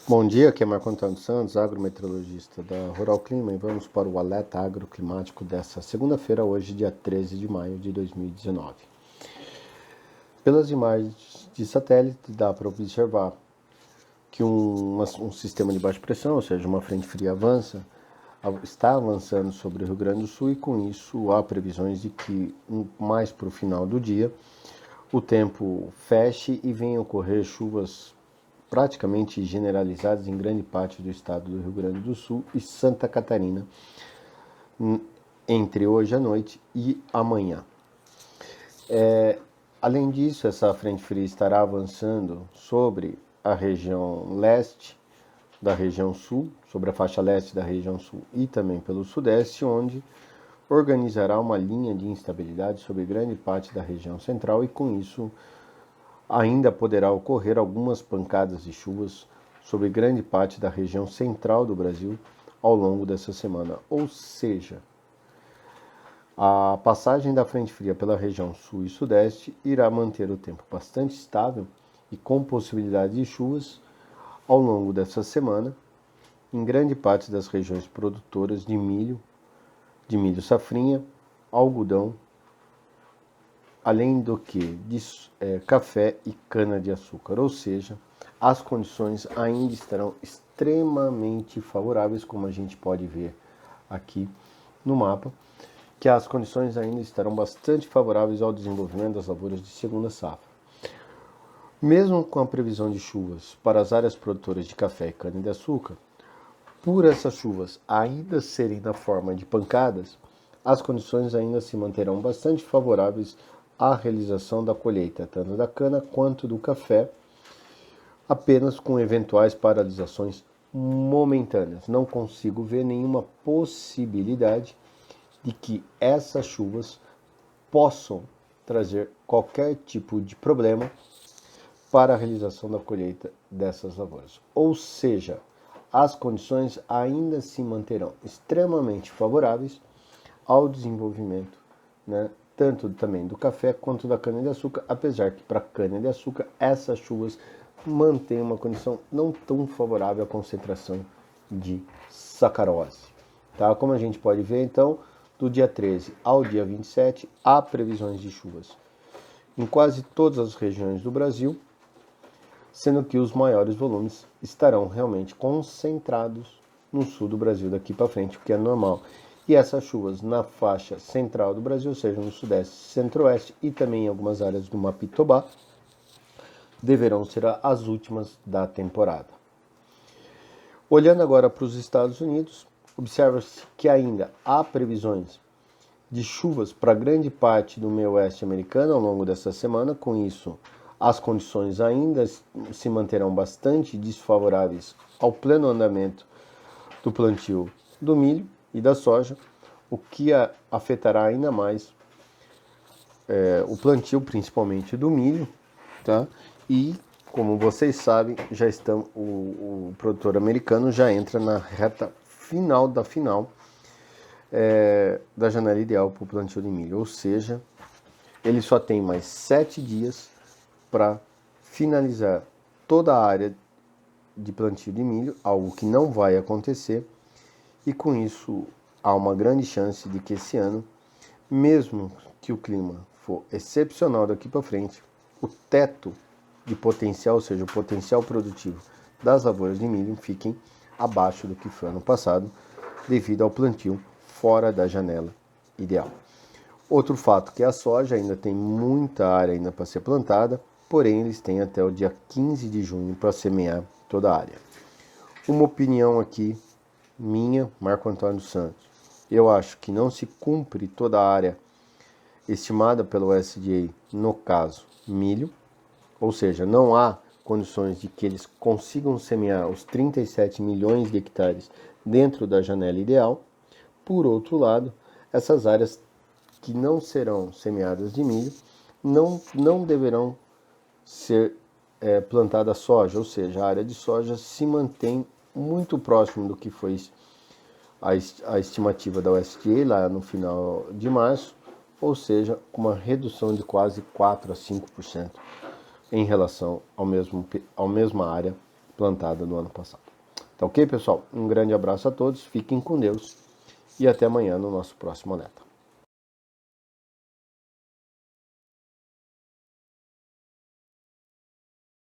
Bom dia, aqui é Marco Antônio Santos, agrometeorologista da Rural Clima, e vamos para o alerta agroclimático dessa segunda-feira, hoje, dia 13 de maio de 2019. Pelas imagens de satélite, dá para observar que um sistema de baixa pressão, ou seja, uma frente fria está avançando sobre o Rio Grande do Sul, e com isso há previsões de que mais para o final do dia o tempo feche e venham ocorrer chuvas praticamente generalizadas em grande parte do estado do Rio Grande do Sul e Santa Catarina entre hoje à noite e amanhã. Além disso, essa frente fria estará avançando sobre a região leste da região sul, sobre a faixa leste da região sul e também pelo sudeste, onde organizará uma linha de instabilidade sobre grande parte da região central, e com isso ainda poderá ocorrer algumas pancadas de chuvas sobre grande parte da região central do Brasil ao longo dessa semana. Ou seja, a passagem da frente fria pela região sul e sudeste irá manter o tempo bastante estável e com possibilidade de chuvas ao longo dessa semana em grande parte das regiões produtoras de milho safrinha, algodão, além do que de café e cana-de-açúcar, ou seja, as condições ainda estarão extremamente favoráveis, como a gente pode ver aqui no mapa, que as condições ainda estarão bastante favoráveis ao desenvolvimento das lavouras de segunda safra. Mesmo com a previsão de chuvas para as áreas produtoras de café e cana-de-açúcar, por essas chuvas ainda serem na forma de pancadas, as condições ainda se manterão bastante favoráveis à realização da colheita, tanto da cana quanto do café, apenas com eventuais paralisações momentâneas. Não consigo ver nenhuma possibilidade de que essas chuvas possam trazer qualquer tipo de problema para a realização da colheita dessas lavouras. Ou seja, as condições ainda se manterão extremamente favoráveis ao desenvolvimento, tanto também do café quanto da cana-de-açúcar, apesar que para a cana-de-açúcar essas chuvas mantêm uma condição não tão favorável à concentração de sacarose. Tá? Como a gente pode ver, então, do dia 13 ao dia 27, há previsões de chuvas em quase todas as regiões do Brasil, sendo que os maiores volumes estarão realmente concentrados no sul do Brasil daqui para frente, o que é normal. E essas chuvas na faixa central do Brasil, ou seja, no sudeste, centro-oeste e também em algumas áreas do Mapitobá, deverão ser as últimas da temporada. Olhando agora para os Estados Unidos, observa-se que ainda há previsões de chuvas para grande parte do meio oeste americano ao longo dessa semana. Com isso, as condições ainda se manterão bastante desfavoráveis ao pleno andamento do plantio do milho e da soja, o que afetará ainda mais o plantio, principalmente do milho, tá? E, como vocês sabem, já estão, o produtor americano já entra na reta final da janela ideal para o plantio de milho, ou seja, ele só tem mais 7 dias para finalizar toda a área de plantio de milho, algo que não vai acontecer, e com isso há uma grande chance de que esse ano, mesmo que o clima for excepcional daqui para frente, o teto de potencial, ou seja, o potencial produtivo das lavouras de milho, fiquem abaixo do que foi ano passado, devido ao plantio fora da janela ideal. Outro fato que a soja ainda tem muita área ainda para ser plantada, porém eles têm até o dia 15 de junho para semear toda a área. Uma opinião aqui minha, Marco Antônio Santos. Eu acho que não se cumpre toda a área estimada pelo USDA, no caso milho, ou seja, não há condições de que eles consigam semear os 37 milhões de hectares dentro da janela ideal. Por outro lado, essas áreas que não serão semeadas de milho não deverão ser plantada soja, ou seja, a área de soja se mantém muito próximo do que foi a estimativa da USDA lá no final de março, ou seja, com uma redução de quase 4 a 5% em relação ao mesma área plantada no ano passado. Tá ok, pessoal? Um grande abraço a todos, fiquem com Deus e até amanhã no nosso próximo Alerta.